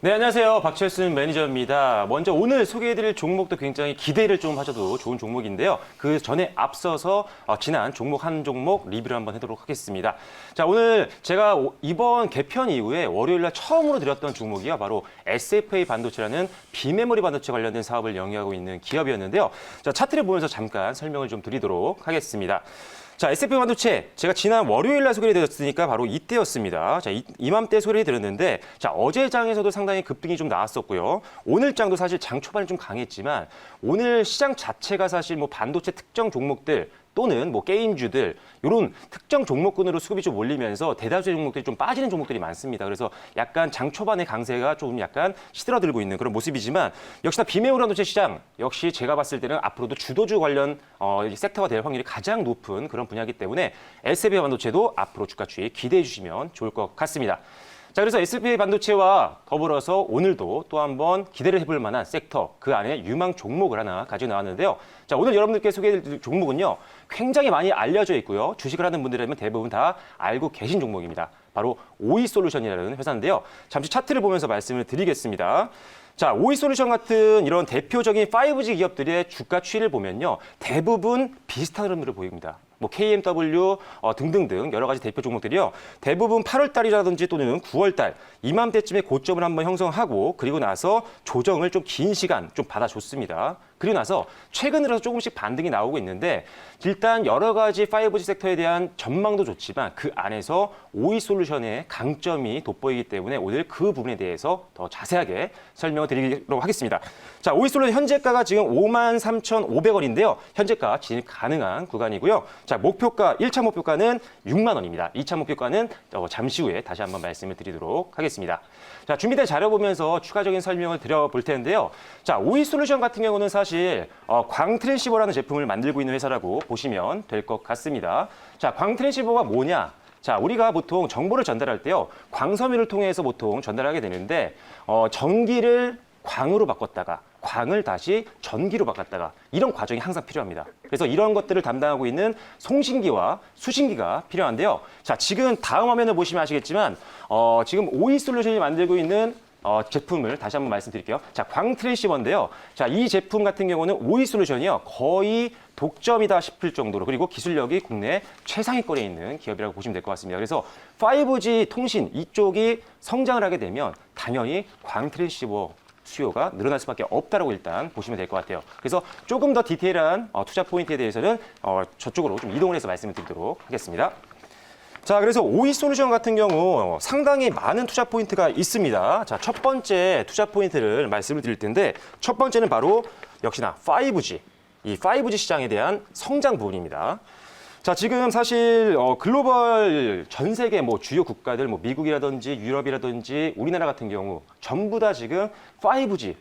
네, 안녕하세요. 박철순 매니저입니다. 먼저 오늘 소개해드릴 종목도 굉장히 기대를 좀 하셔도 좋은 종목인데요. 그 전에 앞서서 지난 종목 한 종목 리뷰를 한번 해보도록 하겠습니다. 자, 오늘 제가 이번 개편 이후에 월요일날 처음으로 드렸던 종목이요. 바로 SFA 반도체라는 비메모리 반도체 관련된 사업을 영위하고 있는 기업이었는데요. 자, 차트를 보면서 잠깐 설명을 좀 드리도록 하겠습니다. 자, SFA 반도체 제가 지난 월요일날 소개를 드렸으니까 바로 이때였습니다. 자, 이맘때 소개를 드렸는데 자, 어제 장에서도 상당히 급등이 좀 나왔었고요. 오늘 장도 사실 장 초반에 좀 강했지만 오늘 시장 자체가 사실 뭐 반도체 특정 종목들 또는 뭐 게임주들 이런 특정 종목군으로 수급이 좀 몰리면서 대다수의 종목들이 좀 빠지는 종목들이 많습니다. 그래서 약간 장 초반의 강세가 좀 약간 시들어들고 있는 그런 모습이지만 역시나 비메모리 반도체 시장 역시 제가 봤을 때는 앞으로도 주도주 관련 섹터가 될 확률이 가장 높은 그런 분야이기 때문에 SFA 반도체도 앞으로 주가 추이 기대해 주시면 좋을 것 같습니다. 자, 그래서 SFA 반도체와 더불어서 오늘도 또 한번 기대를 해볼 만한 섹터, 그 안에 유망 종목을 하나 가지고 나왔는데요. 자, 오늘 여러분들께 소개해드릴 종목은요, 굉장히 많이 알려져 있고요. 주식을 하는 분들이라면 대부분 다 알고 계신 종목입니다. 바로 오이솔루션이라는 회사인데요. 잠시 차트를 보면서 말씀을 드리겠습니다. 자, 오이솔루션 같은 이런 대표적인 5G 기업들의 주가 추이를 보면요, 대부분 비슷한 흐름들을 보입니다. 뭐 KMW 등등등 여러 가지 대표 종목들이요. 대부분 8월 달이라든지 또는 9월 달 이맘때쯤에 고점을 한번 형성하고 그리고 나서 조정을 좀 긴 시간 좀 받아줬습니다. 그리고 나서 최근 들어서 조금씩 반등이 나오고 있는데 일단 여러 가지 5G 섹터에 대한 전망도 좋지만 그 안에서 오이솔루션의 강점이 돋보이기 때문에 오늘 그 부분에 대해서 더 자세하게 설명을 드리도록 하겠습니다. 자, 오이솔루션 현재가가 지금 53,500원인데요. 현재가 진입 가능한 구간이고요. 자, 목표가 1차 목표가는 6만 원입니다. 2차 목표가는 잠시 후에 다시 한번 말씀을 드리도록 하겠습니다. 자, 준비된 자료 보면서 추가적인 설명을 드려볼 텐데요. 자, 오이솔루션 같은 경우는 사실 광트랜시버라는 제품을 만들고 있는 회사라고 보시면 될 것 같습니다. 자, 광트랜시버가 뭐냐? 자, 우리가 보통 정보를 전달할 때요, 광섬유를 통해서 보통 전달하게 되는데 전기를 광으로 바꿨다가 광을 다시 전기로 바꿨다가 이런 과정이 항상 필요합니다. 그래서 이런 것들을 담당하고 있는 송신기와 수신기가 필요한데요. 자, 지금 다음 화면을 보시면 아시겠지만 지금 오이솔루션이 만들고 있는 제품을 다시 한번 말씀드릴게요. 자, 광트랜시버인데요. 자, 이 제품 같은 경우는 오이솔루션이요, 거의 독점이다 싶을 정도로, 그리고 기술력이 국내 최상위권에 있는 기업이라고 보시면 될 것 같습니다. 그래서 5G 통신 이쪽이 성장을 하게 되면 당연히 광트랜시버 수요가 늘어날 수밖에 없다라고 일단 보시면 될 것 같아요. 그래서 조금 더 디테일한 투자 포인트에 대해서는 저쪽으로 좀 이동을 해서 말씀을 드리도록 하겠습니다. 자, 그래서 오이솔루션 같은 경우 상당히 많은 투자 포인트가 있습니다. 자, 첫 번째 투자 포인트를 말씀을 드릴 텐데 첫 번째는 바로 역시나 5G, 이 5G 시장에 대한 성장 부분입니다. 자, 지금 사실 글로벌 전 세계 뭐 주요 국가들, 뭐 미국이라든지 유럽이라든지 우리나라 같은 경우 전부 다 지금 5G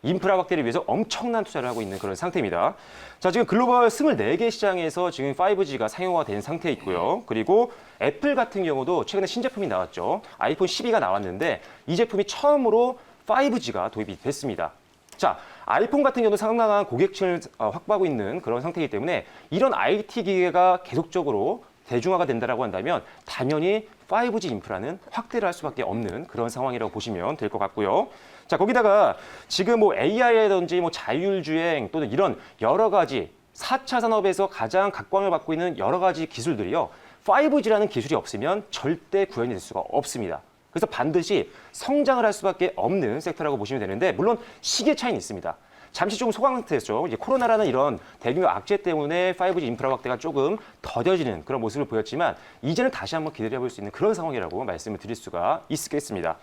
인프라 확대를 위해서 엄청난 투자를 하고 있는 그런 상태입니다. 자, 지금 글로벌 24개 시장에서 지금 5G가 상용화가 된 상태에 있고요. 그리고 애플 같은 경우도 최근에 신제품이 나왔죠. 아이폰 12가 나왔는데 이 제품이 처음으로 5G가 도입이 됐습니다. 자, 아이폰 같은 경우도 상당한 고객층을 확보하고 있는 그런 상태이기 때문에 이런 IT 기계가 계속적으로 대중화가 된다라고 한다면 당연히 5G 인프라는 확대를 할 수밖에 없는 그런 상황이라고 보시면 될 것 같고요. 자, 거기다가 지금 뭐 AI라든지 뭐 자율주행 또는 이런 여러 가지 4차 산업에서 가장 각광을 받고 있는 여러 가지 기술들이요, 5G라는 기술이 없으면 절대 구현이 될 수가 없습니다. 그래서 반드시 성장을 할 수밖에 없는 섹터라고 보시면 되는데 물론 시기의 차이는 있습니다. 잠시 좀 소강 상태였죠. 이제 코로나라는 이런 대규모 악재 때문에 5G 인프라 확대가 조금 더뎌지는 그런 모습을 보였지만 이제는 다시 한번 기대해 볼 수 있는 그런 상황이라고 말씀을 드릴 수가 있겠습니다.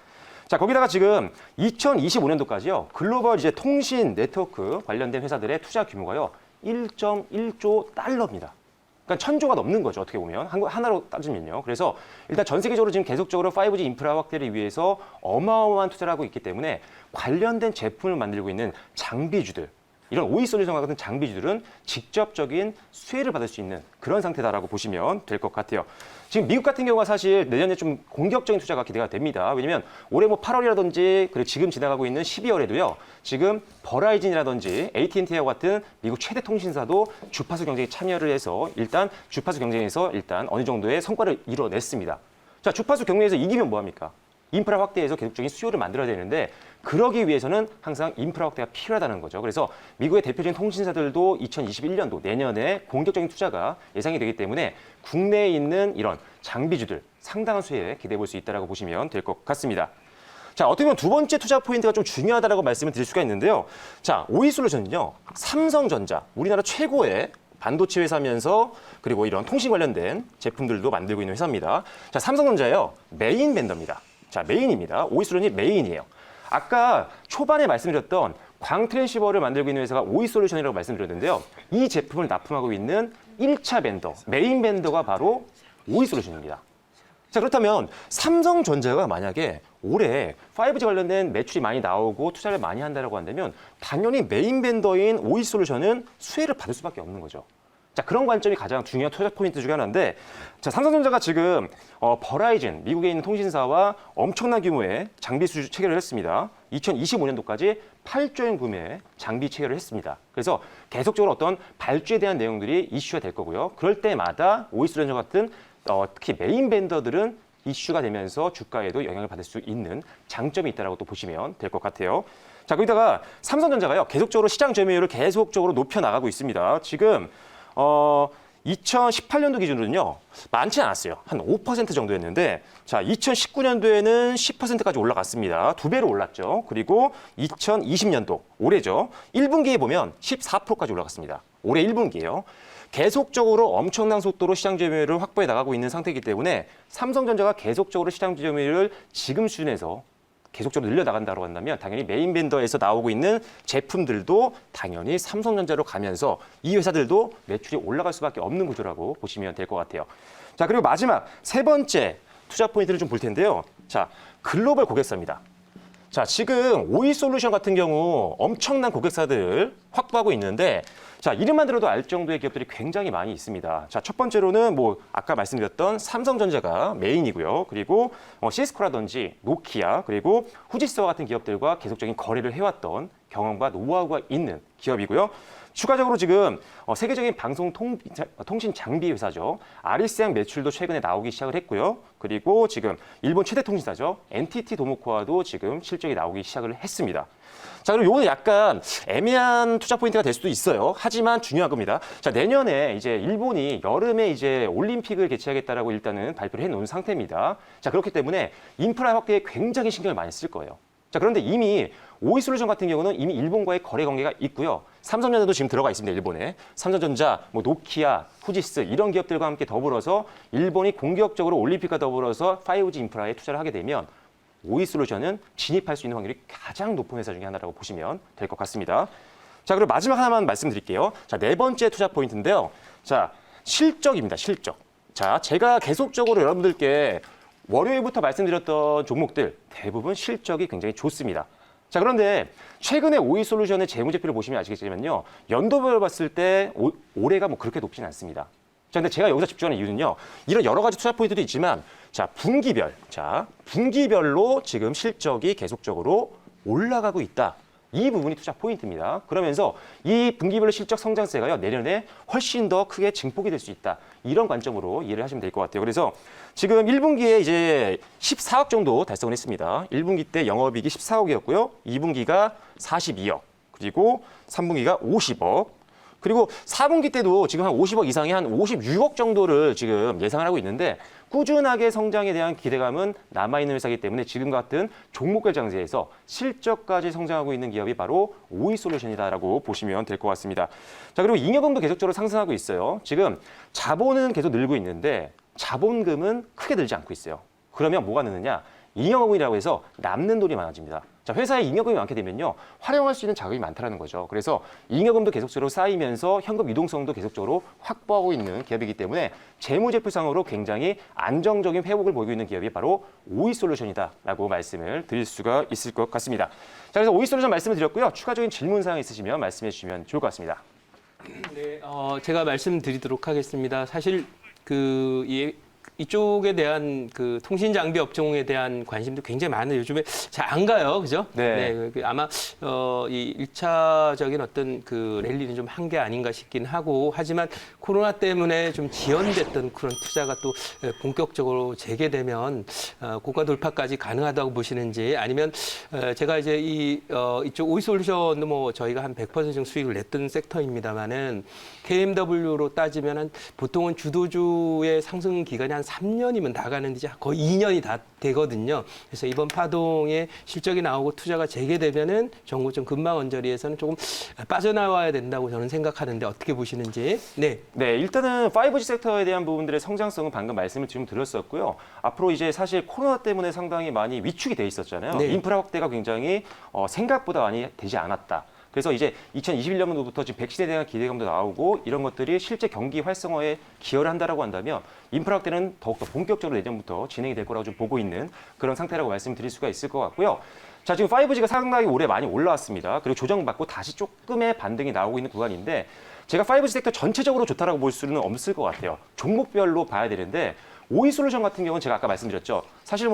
자, 거기다가 지금 2025년도까지요. 글로벌 이제 통신 네트워크 관련된 회사들의 투자 규모가요. 1.1조 달러입니다. 그러니까 1,000조가 넘는 거죠. 어떻게 보면 하나로 따지면요. 그래서 일단 전 세계적으로 지금 계속적으로 5G 인프라 확대를 위해서 어마어마한 투자를 하고 있기 때문에 관련된 제품을 만들고 있는 장비주들, 이런 오이솔루션 같은 장비주들은 직접적인 수혜를 받을 수 있는 그런 상태다라고 보시면 될 것 같아요. 지금 미국 같은 경우가 사실 내년에 좀 공격적인 투자가 기대가 됩니다. 왜냐면 올해 뭐 8월이라든지 그리고 지금 지나가고 있는 12월에도요. 지금 버라이즌이라든지 AT&T와 같은 미국 최대 통신사도 주파수 경쟁에 참여를 해서 일단 주파수 경쟁에서 일단 어느 정도의 성과를 이뤄냈습니다. 자, 주파수 경쟁에서 이기면 뭐합니까? 인프라 확대해서 계속적인 수요를 만들어야 되는데 그러기 위해서는 항상 인프라 확대가 필요하다는 거죠. 그래서 미국의 대표적인 통신사들도 2021년도 내년에 공격적인 투자가 예상이 되기 때문에 국내에 있는 이런 장비주들 상당한 수혜에 기대해 볼 수 있다고 보시면 될 것 같습니다. 자, 어떻게 보면 두 번째 투자 포인트가 좀 중요하다고 말씀을 드릴 수가 있는데요. 자, 오이솔루션은요. 삼성전자, 우리나라 최고의 반도체 회사면서 그리고 이런 통신 관련된 제품들도 만들고 있는 회사입니다. 자, 삼성전자요. 메인 벤더입니다. 자, 메인입니다. 오이솔루션이 메인이에요. 아까 초반에 말씀드렸던 광 트랜시버를 만들고 있는 회사가 오이솔루션이라고 말씀드렸는데요. 이 제품을 납품하고 있는 1차 벤더, 메인 벤더가 바로 오이솔루션입니다. 자, 그렇다면 삼성전자가 만약에 올해 5G 관련된 매출이 많이 나오고 투자를 많이 한다고 한다면 당연히 메인 벤더인 오이솔루션은 수혜를 받을 수밖에 없는 거죠. 자, 그런 관점이 가장 중요한 투자 포인트 중에 하나인데, 자, 삼성전자가 지금 버라이즌, 미국에 있는 통신사와 엄청난 규모의 장비 수주 체결을 했습니다. 2025년도까지 8조 원 구매의 장비 체결을 했습니다. 그래서 계속적으로 어떤 발주에 대한 내용들이 이슈가 될 거고요. 그럴 때마다 오이솔루션 같은 특히 메인 벤더들은 이슈가 되면서 주가에도 영향을 받을 수 있는 장점이 있다고 또 보시면 될 것 같아요. 자, 거기다가 삼성전자가요, 계속적으로 시장 점유율을 계속적으로 높여 나가고 있습니다. 지금 2018년도 기준으로는요, 많지 않았어요. 한 5% 정도였는데, 자, 2019년도에는 10%까지 올라갔습니다. 2배로 올랐죠. 그리고 2020년도, 올해죠. 1분기에 보면 14%까지 올라갔습니다. 올해 1분기에요. 계속적으로 엄청난 속도로 시장 점유율을 확보해 나가고 있는 상태이기 때문에 삼성전자가 계속적으로 시장 점유율을 지금 수준에서 계속적으로 늘려나간다고 한다면 당연히 메인 벤더에서 나오고 있는 제품들도 당연히 삼성전자로 가면서 이 회사들도 매출이 올라갈 수밖에 없는 구조라고 보시면 될 것 같아요. 자, 그리고 마지막 세 번째 투자 포인트를 좀 볼 텐데요. 자, 글로벌 고객사입니다. 자, 지금 오이솔루션 같은 경우 엄청난 고객사들을 확보하고 있는데, 자, 이름만 들어도 알 정도의 기업들이 굉장히 많이 있습니다. 자, 첫 번째로는 뭐 아까 말씀드렸던 삼성전자가 메인이고요. 그리고 시스코라든지 노키아, 그리고 후지스와 같은 기업들과 계속적인 거래를 해왔던 경험과 노하우가 있는 기업이고요. 추가적으로 지금 세계적인 방송 통신 장비 회사죠. 아리스양 매출도 최근에 나오기 시작을 했고요. 그리고 지금 일본 최대 통신사죠. NTT 도모코와도 지금 실적이 나오기 시작을 했습니다. 자, 그리고 요거는 약간 애매한 투자 포인트가 될 수도 있어요. 하지만 중요한 겁니다. 자, 내년에 이제 일본이 여름에 이제 올림픽을 개최하겠다라고 일단은 발표를 해놓은 상태입니다. 자, 그렇기 때문에 인프라 확대에 굉장히 신경을 많이 쓸 거예요. 자, 그런데 이미 오이솔루션 같은 경우는 이미 일본과의 거래 관계가 있고요. 삼성전자도 지금 들어가 있습니다, 일본에. 삼성전자, 뭐 노키아, 후지스 이런 기업들과 함께 더불어서 일본이 공격적으로 올림픽과 더불어서 5G 인프라에 투자를 하게 되면 오이솔루션은 진입할 수 있는 확률이 가장 높은 회사 중에 하나라고 보시면 될 것 같습니다. 자, 그리고 마지막 하나만 말씀드릴게요. 자, 네 번째 투자 포인트인데요. 자, 실적입니다, 실적. 자, 제가 계속적으로 여러분들께 월요일부터 말씀드렸던 종목들 대부분 실적이 굉장히 좋습니다. 자, 그런데 최근에 오이솔루션의 재무제표를 보시면 아시겠지만요. 연도별로 봤을 때 올해가 뭐 그렇게 높지는 않습니다. 자, 근데 제가 여기서 집중하는 이유는요. 이런 여러 가지 투자 포인트도 있지만 자, 분기별로 지금 실적이 계속적으로 올라가고 있다. 이 부분이 투자 포인트입니다. 그러면서 이 분기별로 실적 성장세가요, 내년에 훨씬 더 크게 증폭이 될 수 있다. 이런 관점으로 이해를 하시면 될 것 같아요. 그래서 지금 1분기에 이제 14억 정도 달성을 했습니다. 1분기 때 영업이익이 14억이었고요. 2분기가 42억, 그리고 3분기가 50억, 그리고 4분기 때도 지금 한 50억 이상의 한 56억 정도를 지금 예상을 하고 있는데 꾸준하게 성장에 대한 기대감은 남아있는 회사이기 때문에 지금 같은 종목별 장세에서 실적까지 성장하고 있는 기업이 바로 오이솔루션이다라고 보시면 될 것 같습니다. 자, 그리고 잉여금도 계속적으로 상승하고 있어요. 지금 자본은 계속 늘고 있는데 자본금은 크게 늘지 않고 있어요. 그러면 뭐가 느느냐? 잉여금이라고 해서 남는 돈이 많아집니다. 자, 회사에 잉여금이 많게 되면요, 활용할 수 있는 자금이 많다는 거죠. 그래서 잉여금도 계속적으로 쌓이면서 현금 유동성도 계속적으로 확보하고 있는 기업이기 때문에 재무제표상으로 굉장히 안정적인 회복을 보이고 있는 기업이 바로 오이솔루션이다라고 말씀을 드릴 수가 있을 것 같습니다. 자, 그래서 오이솔루션 말씀을 드렸고요. 추가적인 질문 사항 있으시면 말씀해 주시면 좋을 것 같습니다. 네, 제가 말씀드리도록 하겠습니다. 사실 이쪽에 대한 그 통신 장비 업종에 대한 관심도 굉장히 많아요. 요즘에 잘 안 가요, 그죠? 네. 아마 이 1차적인 어떤 그 랠리는 좀 한 게 아닌가 싶긴 하고, 하지만 코로나 때문에 좀 지연됐던 그런 투자가 또 본격적으로 재개되면 고가 돌파까지 가능하다고 보시는지, 아니면 제가 이제 이쪽 오이솔루션도 뭐 저희가 한 100% 정도 수익을 냈던 섹터입니다만은 KMW로 따지면 보통은 주도주의 상승 기간이 한 3년이면 다 가는데 이제 거의 2년이 다 되거든요. 그래서 이번 파동에 실적이 나오고 투자가 재개되면은 정고점 근방 언저리에서는 조금 빠져나와야 된다고 저는 생각하는데 어떻게 보시는지. 네. 네, 일단은 5G 섹터에 대한 부분들의 성장성은 방금 말씀을 지금 드렸었고요. 앞으로 이제 사실 코로나 때문에 상당히 많이 위축이 돼 있었잖아요. 네. 인프라 확대가 굉장히 생각보다 많이 되지 않았다. 그래서 이제 2021년부터 지금 백신에 대한 기대감도 나오고 이런 것들이 실제 경기 활성화에 기여를 한다라고 한다면 인프라 확대는 더욱더 본격적으로 내년부터 진행이 될 거라고 좀 보고 있는 그런 상태라고 말씀드릴 수가 있을 것 같고요. 자, 지금 5G가 상당히 올해 많이 올라왔습니다. 그리고 조정받고 다시 조금의 반등이 나오고 있는 구간인데 제가 5G 섹터 전체적으로 좋다라고 볼 수는 없을 것 같아요. 종목별로 봐야 되는데 오이솔루션 같은 경우는 제가 아까 말씀드렸죠. 사실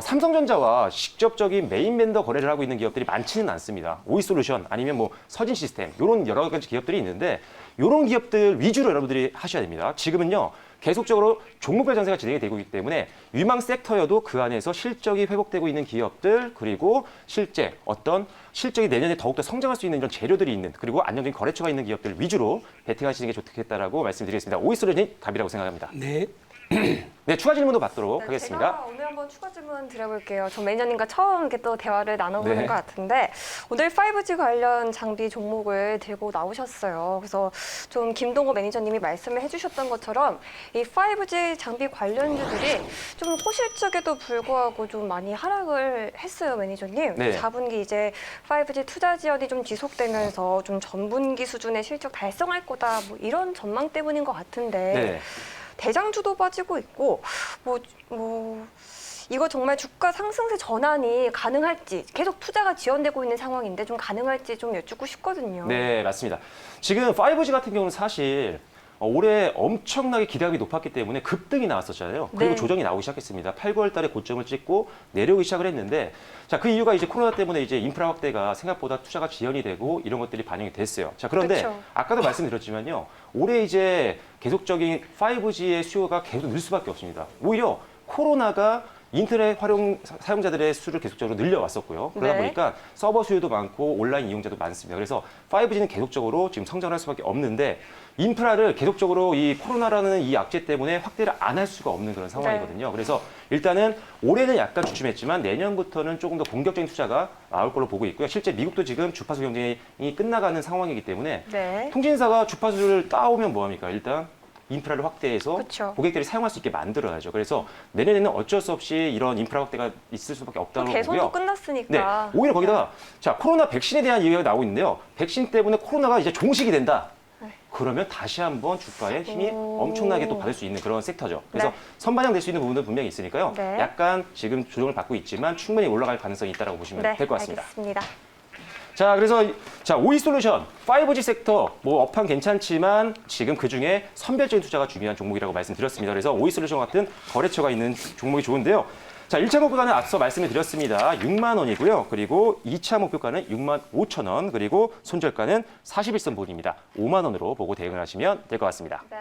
삼성전자와 직접적인 메인 벤더 거래를 하고 있는 기업들이 많지는 않습니다. 오이솔루션 아니면 서진 시스템 이런 여러 가지 기업들이 있는데 이런 기업들 위주로 여러분들이 하셔야 됩니다. 지금은요. 계속적으로 종목별 전세가 진행이 되고 있기 때문에 유망 섹터여도 그 안에서 실적이 회복되고 있는 기업들 그리고 실적이 내년에 더욱더 성장할 수 있는 이런 재료들이 있는 그리고 안정적인 거래처가 있는 기업들 위주로 베팅하시는 게 좋겠다라고 말씀드리겠습니다. 오이솔루션이 답이라고 생각합니다. 네. 네, 추가 질문도 받도록 네, 하겠습니다. 제가 오늘 한번 추가 질문 드려볼게요. 저 매니저님과 처음 이렇게 또 대화를 나눠보는 네. 것 같은데 오늘 5G 관련 장비 종목을 들고 나오셨어요. 그래서 좀 김동호 매니저님이 말씀을 해주셨던 것처럼 이 5G 장비 관련주들이 좀 호실적에도 불구하고 좀 많이 하락을 했어요, 매니저님. 네. 4분기 이제 5G 투자 지연이 좀 지속되면서 좀 전분기 수준의 실적 달성할 거다 뭐 이런 전망 때문인 것 같은데 네. 대장주도 빠지고 있고 이거 정말 주가 상승세 전환이 가능할지 계속 투자가 지연되고 있는 상황인데 좀 가능할지 좀 여쭙고 싶거든요. 네, 맞습니다. 지금 5G 같은 경우는 사실 올해 엄청나게 기대감이 높았기 때문에 급등이 나왔었잖아요. 그리고 네. 조정이 나오기 시작했습니다. 8, 9월 달에 고점을 찍고 내려오기 시작을 했는데 자, 그 이유가 이제 코로나 때문에 이제 인프라 확대가 생각보다 투자가 지연이 되고 이런 것들이 반영이 됐어요. 자, 그런데 그쵸. 아까도 말씀드렸지만요. 올해 이제 계속적인 5G의 수요가 계속 늘 수밖에 없습니다. 오히려 코로나가 인터넷 사용자들의 수를 계속적으로 늘려왔었고요. 그러다 네. 보니까 서버 수요도 많고 온라인 이용자도 많습니다. 그래서 5G는 계속적으로 지금 성장을 할 수밖에 없는데 인프라를 계속적으로 이 코로나라는 이 악재 때문에 확대를 안 할 수가 없는 그런 상황이거든요. 그래서 일단은 올해는 약간 주춤했지만 내년부터는 조금 더 본격적인 투자가 나올 걸로 보고 있고요. 실제 미국도 지금 주파수 경쟁이 끝나가는 상황이기 때문에 네. 통신사가 주파수를 따오면 뭐합니까? 일단 인프라를 확대해서 그쵸. 고객들이 사용할 수 있게 만들어야죠. 그래서 내년에는 어쩔 수 없이 이런 인프라 확대가 있을 수밖에 없다고 보고요. 개선도 네, 끝났으니까. 오히려 거기다가 자 코로나 백신에 대한 이야기가 나오고 있는데요. 백신 때문에 코로나가 이제 종식이 된다. 네. 그러면 다시 한번 주가에 힘이 오. 엄청나게 또 받을 수 있는 그런 섹터죠. 그래서 네. 선반영될 수 있는 부분은 분명히 있으니까요. 네. 약간 지금 조정을 받고 있지만 충분히 올라갈 가능성이 있다고 보시면 네, 될 것 같습니다. 알겠습니다. 자, 그래서 오이솔루션 5G 섹터 업황 괜찮지만 지금 그중에 선별적인 투자가 중요한 종목이라고 말씀드렸습니다. 그래서 오이솔루션 같은 거래처가 있는 종목이 좋은데요. 자, 1차 목표가는 앞서 말씀을 드렸습니다. 6만 원이고요. 그리고 2차 목표가는 6만 5천 원, 그리고 손절가는 41선 부분입니다. 5만 원으로 보고 대응을 하시면 될 것 같습니다. 네.